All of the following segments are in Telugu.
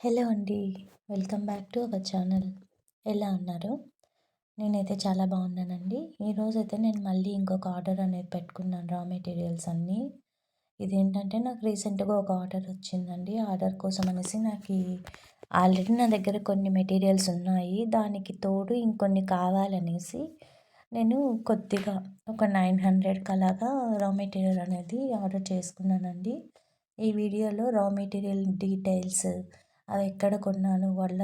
హలో అండి. Welcome back to our channel. ఎలా ఉన్నారు? నేనైతే చాలా బాగున్నానండి. ఈరోజైతే నేను మళ్ళీ ఇంకొక ఆర్డర్ అనేది పెట్టుకున్నాను రా మెటీరియల్స్ అన్నీ. ఇదేంటంటే నాకు రీసెంట్‌గా ఒక ఆర్డర్ వచ్చిందండి. ఆర్డర్ కోసం అనేసి ఆల్రెడీ నా దగ్గర కొన్ని మెటీరియల్స్ ఉన్నాయి. దానికి తోడు ఇంకొన్ని కావాలనేసి నేను కొద్దిగా ఒక 900కి అలాగా రా మెటీరియల్ అనేది ఆర్డర్ చేసుకున్నానండి. ఈ వీడియోలో రా మెటీరియల్ డీటెయిల్స్ అవి ఎక్కడ కొన్నాను వాళ్ళ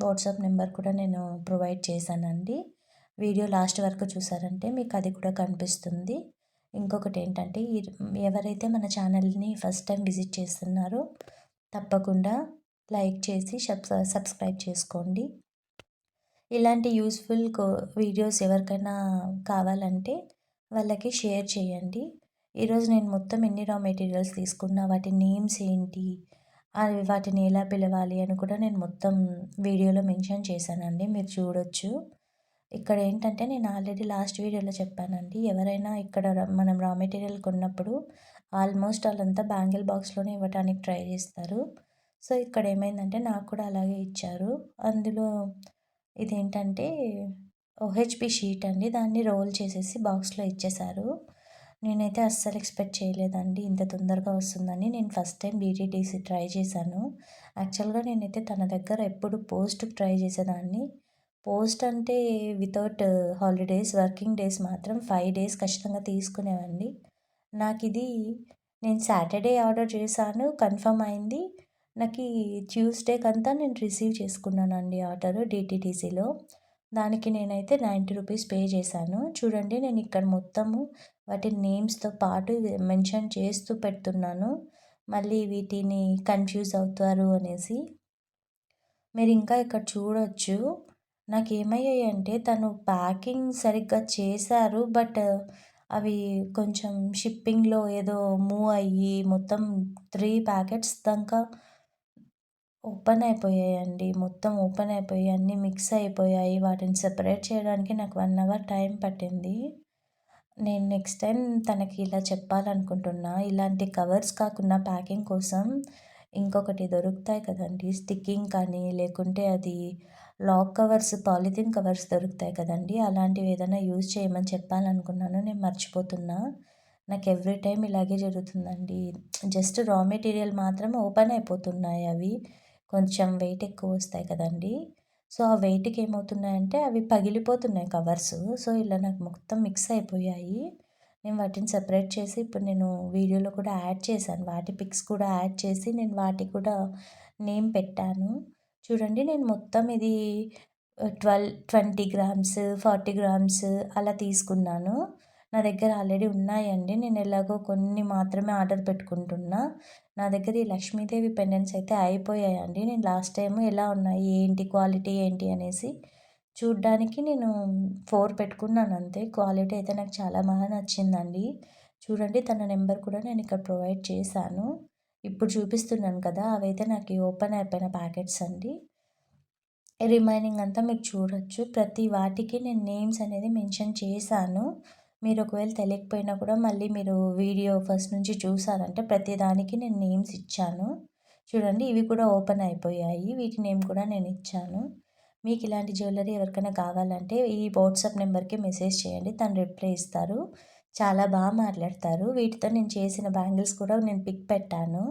వాట్సాప్ నెంబర్ కూడా నేను ప్రొవైడ్ చేశానండి. వీడియో లాస్ట్ వరకు చూసారంటే మీకు అది కూడా కనిపిస్తుంది. ఇంకొకటి ఏంటంటే ఎవరైతే మన ఛానల్ని ఫస్ట్ టైం విజిట్ చేస్తున్నారో తప్పకుండా లైక్ చేసి సబ్స్క్రైబ్ చేసుకోండి. ఇలాంటి యూస్ఫుల్ వీడియోస్ ఎవరికైనా కావాలంటే వాళ్ళకి షేర్ చేయండి. ఈరోజు నేను మొత్తం ఎన్ని రా మెటీరియల్స్ తీసుకున్నా, వాటి నేమ్స్ ఏంటి, అవి వాటిని ఎలా పిలవాలి అని కూడా నేను మొత్తం వీడియోలో మెన్షన్ చేశానండి. మీరు చూడొచ్చు. ఇక్కడ ఏంటంటే నేను ఆల్రెడీ లాస్ట్ వీడియోలో చెప్పానండి. ఎవరైనా ఇక్కడ మనం రా మెటీరియల్ కొన్నప్పుడు ఆల్మోస్ట్ వాళ్ళంతా బ్యాంగిల్ బాక్స్‌లోనే ఇవ్వటానికి ట్రై చేస్తారు. సో, ఇక్కడ ఏమైందంటే నాకు కూడా అలాగే ఇచ్చారు. అందులో ఇదేంటంటే ఓహెచ్‌పి షీట్ అండి. దాన్ని రోల్ చేసేసి బాక్స్‌లో ఇచ్చేశారు. నేనైతే అస్సలు ఎక్స్‌పెక్ట్ చేయలేదండి ఇంత తొందరగా వస్తుందని. నేను ఫస్ట్ టైం డీటీడీసీ ట్రై చేశాను. యాక్చువల్‌గా నేనైతే తన దగ్గర ఎప్పుడు పోస్ట్‌కి ట్రై చేసేదాన్ని. పోస్ట్ అంటే వితౌట్ హాలిడేస్, వర్కింగ్ డేస్ మాత్రం 5 డేస్ ఖచ్చితంగా తీసుకునేవండి. నాకిది నేను సాటర్డే ఆర్డర్ చేశాను. కన్ఫర్మ్ అయింది. నాకీ ట్యూస్డేకంతా నేను రిసీవ్ చేసుకున్నానండి ఆర్డరు డీటీడీసీలో. దానికి నేనైతే 90 రూపీస్ పే చేశాను. చూడండి నేను ఇక్కడ మొత్తము వాటి నేమ్స్‌తో పాటు మెన్షన్ చేస్తూ పెడుతున్నాను. మళ్ళీ వీటిని కన్‌ఫ్యూజ్ అవుతారు అనేసి. మీరింకా ఇక్కడ చూడొచ్చు. నాకేమయ్యాయంటే తను ప్యాకింగ్ సరిగ్గా చేశారు. బట్ అవి కొంచెం షిప్పింగ్‌లో ఏదో మూవ్ అయ్యి మొత్తం 3 ప్యాకెట్స్ దాకా ఓపెన్ అయిపోయాయండి. మొత్తం ఓపెన్ అయిపోయి అన్నీ మిక్స్ అయిపోయాయి. వాటిని సెపరేట్ చేయడానికి నాకు 1 అవర్ టైం పట్టింది. నేను నెక్స్ట్ టైం తనకి ఇలా చెప్పాలనుకుంటున్నా. ఇలాంటి కవర్స్ కాకుండా ప్యాకింగ్ కోసం ఇంకొకటి దొరుకుతాయి కదండీ! స్టిక్కింగ్ కానీ, లేకుంటే అది లాక్ కవర్స్, పాలిథీన్ కవర్స్ దొరుకుతాయి కదండీ! అలాంటివి ఏదైనా యూజ్ చేయమని చెప్పాలనుకున్నాను. నేను మర్చిపోతున్నా. నాకు ఎవ్రీ టైమ్ ఇలాగే జరుగుతుందండి. జస్ట్ రా మెటీరియల్ మాత్రం ఓపెన్ అయిపోతున్నాయి అవి. కొంచెం వెయిట్ ఎక్కువ వస్తాయి కదండీ! సో, ఆ వెయిట్‌కి ఏమవుతున్నాయంటే అవి పగిలిపోతున్నాయి కవర్సు. సో, ఇలా నాకు మొత్తం మిక్స్ అయిపోయాయి. నేను వాటిని సెపరేట్ చేసి ఇప్పుడు నేను వీడియోలో కూడా యాడ్ చేశాను. వాటి పిక్స్ కూడా యాడ్ చేసి నేను వాటికి కూడా నేమ్ పెట్టాను. చూడండి నేను మొత్తం ఇది 20 గ్రామ్స్, 40 గ్రామ్స్ అలా తీసుకున్నాను. నా దగ్గర ఆల్రెడీ ఉన్నాయండి. నేను ఎలాగో కొన్ని మాత్రమే ఆర్డర్ పెట్టుకుంటున్నా. నా దగ్గర ఈ లక్ష్మీదేవి పెండెంట్స్ అయితే అయిపోయాయండి. నేను లాస్ట్ టైము ఎలా ఉన్నాయి, ఏంటి క్వాలిటీ ఏంటి అనేసి చూడ్డానికి నేను 4 పెట్టుకున్నాను అంతే. క్వాలిటీ అయితే నాకు చాలా బాగా నచ్చిందండి. చూడండి తన నెంబర్ కూడా నేను ఇక్కడ ప్రొవైడ్ చేశాను. ఇప్పుడు చూపిస్తున్నాను కదా! అవైతే నాకు ఓపెన్ అయిపోయిన ప్యాకెట్స్ అండి. రిమైనింగ్ అంతా మీరు చూడొచ్చు. ప్రతి వాటికి నేను నేమ్స్ అనేది మెన్షన్ చేశాను. మీరు ఒకవేళ తెలియకపోయినా కూడా మళ్ళీ మీరు వీడియో ఫస్ట్ నుంచి చూసారంటే ప్రతి దానికి నేను నేమ్స్ ఇచ్చాను. చూడండి ఇవి కూడా ఓపెన్ అయిపోయాయి. వీటి నేమ్ కూడా నేను ఇచ్చాను. మీకు ఇలాంటి జ్యువెలరీ ఎవరికైనా కావాలంటే ఈ వాట్సాప్ నెంబర్‌కి మెసేజ్ చేయండి. తను రిప్లై ఇస్తారు. చాలా బాగా మాట్లాడతారు. వీటితో నేను చేసిన బ్యాంగిల్స్ కూడా నేను పిక్ పెట్టాను.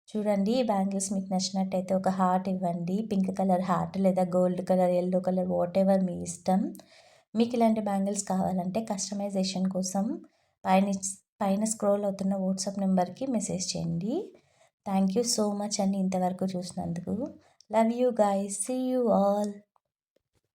చూడండి ఈ బ్యాంగిల్స్ మీకు నచ్చినట్టయితే ఒక హార్ట్ ఇవ్వండి. పింక్ కలర్ హార్ట్ లేదా gold colour, yellow colour whatever మీ ఇష్టం. మీకు ఇలాంటి బ్యాంగిల్స్ కావాలంటే కస్టమైజేషన్ కోసం పైన పైన స్క్రోల్ అవుతున్న వాట్సాప్ నెంబర్‌కి మెసేజ్ చేయండి. థ్యాంక్ యూ సో మచ్ అండి ఇంతవరకు చూసినందుకు. Love you guys. See you all.